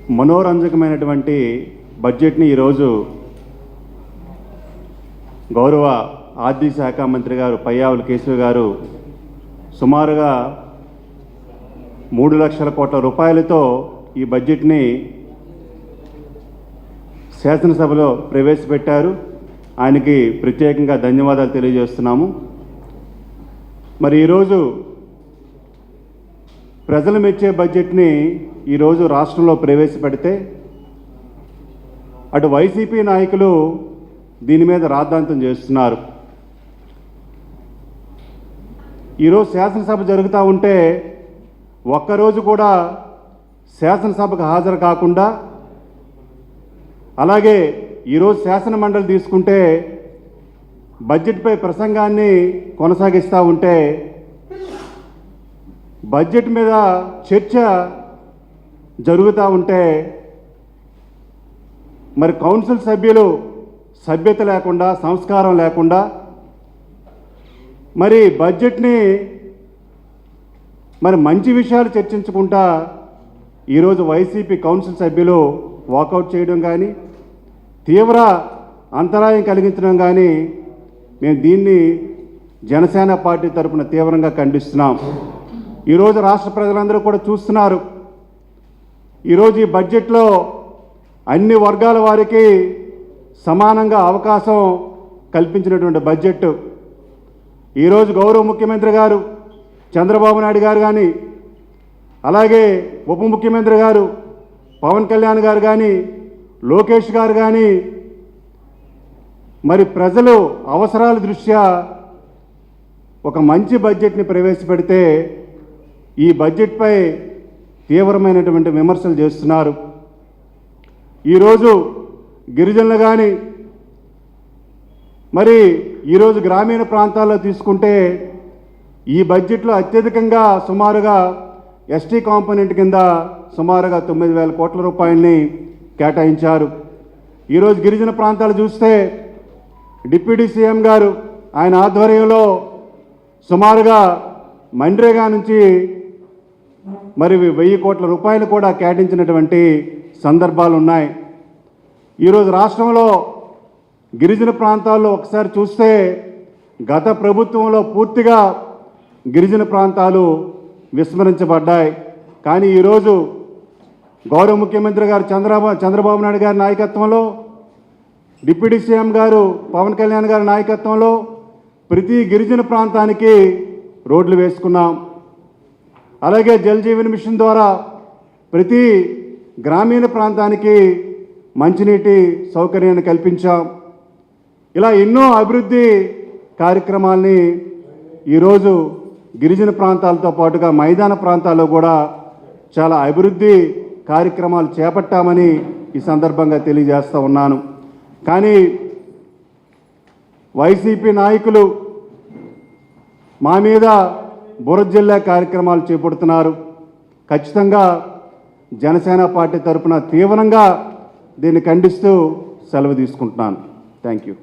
మనోరంజకమైనటువంటి బడ్జెట్ని ఈరోజు గౌరవ ఆర్థిక శాఖ మంత్రి గారు పయ్యావుల కేశవ్ గారు సుమారుగా 3 లక్షల కోట్ల రూపాయలతో ఈ బడ్జెట్ని శాసనసభలో ప్రవేశపెట్టారు. ఆయనకి ప్రత్యేకంగా ధన్యవాదాలు తెలియజేస్తున్నాము. మరి ఈరోజు ప్రజలు మెచ్చే బడ్జెట్ని ఈరోజు రాష్ట్రంలో ప్రవేశపెడితే అటు వైసీపీ నాయకులు దీని మీద రాద్ధాంతం చేస్తున్నారు. ఈరోజు శాసనసభ జరుగుతూ ఉంటే ఒక్కరోజు కూడా శాసనసభకు హాజరు కాకుండా, అలాగే ఈరోజు శాసన మండలి తీసుకుంటే బడ్జెట్పై ప్రసంగాన్ని కొనసాగిస్తూ ఉంటే బడ్జెట్ మీద చర్చ జరుగుతూ ఉంటే మరి కౌన్సిల్ సభ్యులు సభ్యత లేకుండా, సంస్కారం లేకుండా మరి బడ్జెట్ని మరి మంచి విషయాలు చర్చించుకుంటా ఈరోజు వైసీపీ కౌన్సిల్ సభ్యులు వాకౌట్ చేయడం కానీ, తీవ్ర అంతరాయం కలిగించడం కానీ మేము దీన్ని జనసేన పార్టీ తరఫున తీవ్రంగా ఖండిస్తున్నాం. ఈరోజు రాష్ట్ర ప్రజలందరూ కూడా చూస్తున్నారు. ఈరోజు ఈ బడ్జెట్లో అన్ని వర్గాల వారికి సమానంగా అవకాశం కల్పించినటువంటి బడ్జెట్. ఈరోజు గౌరవ ముఖ్యమంత్రి గారు చంద్రబాబు నాయుడు గారు కానీ, అలాగే ఉప ముఖ్యమంత్రి గారు పవన్ కళ్యాణ్ గారు కానీ, లోకేష్ గారు కానీ మరి ప్రజలు అవసరాల దృష్ట్యా ఒక మంచి బడ్జెట్ని ప్రవేశపెడితే ఈ బడ్జెట్పై తీవ్రమైనటువంటి విమర్శలు చేస్తున్నారు. ఈరోజు గిరిజనులు కానీ మరి ఈరోజు గ్రామీణ ప్రాంతాల్లో తీసుకుంటే ఈ బడ్జెట్లో అత్యధికంగా సుమారుగా ఎస్టీ కాంపోనెంట్ కింద సుమారుగా 9,000 కోట్ల రూపాయలని కేటాయించారు. ఈరోజు గిరిజన ప్రాంతాలు చూస్తే డిప్యూటీ సీఎం గారు ఆయన ఆధ్వర్యంలో సుమారుగా మన్రేగా నుంచి మరి 1000 కోట్ల రూపాయలు కూడా కేటాయించినటువంటి సందర్భాలు ఉన్నాయి. ఈరోజు రాష్ట్రంలో గిరిజన ప్రాంతాల్లో ఒకసారి చూస్తే గత ప్రభుత్వంలో పూర్తిగా గిరిజన ప్రాంతాలు విస్మరించబడ్డాయి. కానీ ఈరోజు గౌరవ ముఖ్యమంత్రి గారు చంద్రబాబు నాయుడు గారి నాయకత్వంలో, డిప్యూటీ సీఎం గారు పవన్ కళ్యాణ్ గారి నాయకత్వంలో ప్రతి గిరిజన ప్రాంతానికి రోడ్లు వేసుకున్నాం. అలాగే జల్ జీవన్ మిషన్ ద్వారా ప్రతి గ్రామీణ ప్రాంతానికి మంచినీటి సౌకర్యాన్ని కల్పించాం. ఇలా ఎన్నో అభివృద్ధి కార్యక్రమాల్ని ఈరోజు గిరిజన ప్రాంతాలతో పాటుగా మైదాన ప్రాంతాల్లో కూడా చాలా అభివృద్ధి కార్యక్రమాలు చేపట్టామని ఈ సందర్భంగా తెలియజేస్తూ ఉన్నాను. కానీ వైసీపీ నాయకులు మా మీద బురజల్లా కార్యక్రమాలు చేపడుతున్నారు. ఖచ్చితంగా జనసేన పార్టీ తరఫున తీవ్రంగా దీన్ని ఖండిస్తూ సెలవు తీసుకుంటున్నాను. Thank you.